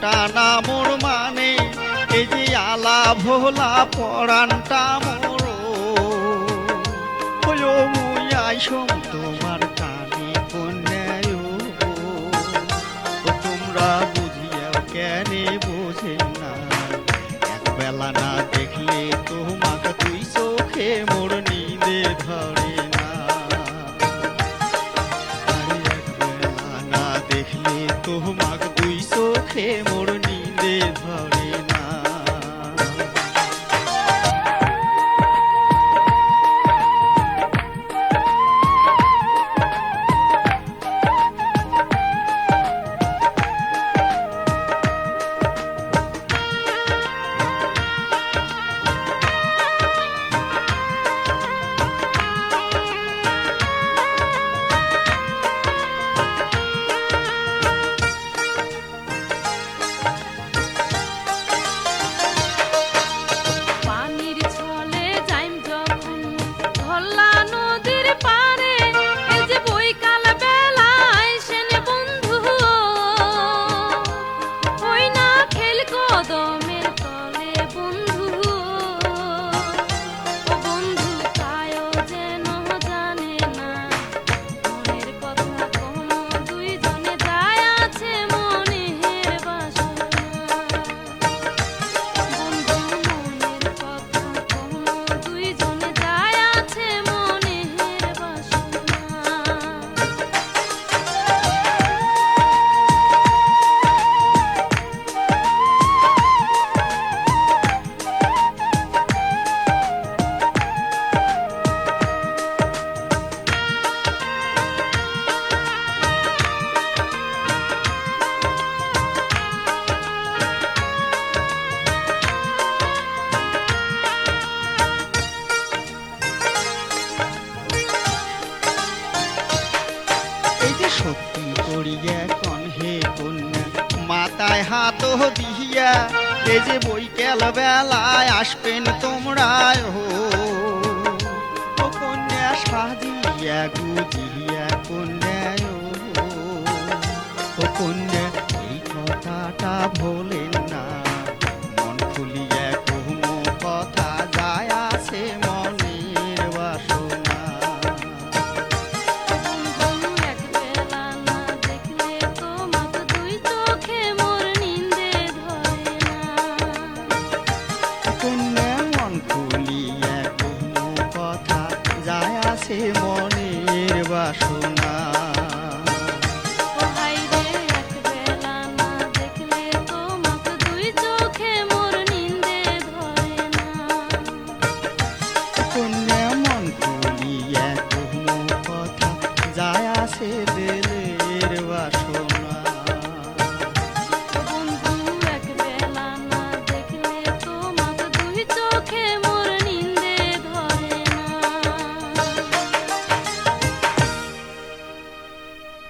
মনটা না মোর মানে এই যে আলা ভোলা পরানটা মোর হইও মুই আইসম তোমার কানে কন্যায় তোমরা বুঝিয়াও কেনে বোঝে না একবেলা না দেখলে তোমাকে তুই চোখে মোর নিদে ধরে না একবেলা না দেখলে তোমাকে তুই চোখে মোর নিদে ধরে না। সত্যি করিয়া কনহে কন্যা মাথায় হাত দিয়া এই যে বৈকাল বেলায় আসবেন তোমরা ও কন্যা সাজিয়া গুজিয়া কন্যায় ও কন্যা এই কথাটা ভোলেন না।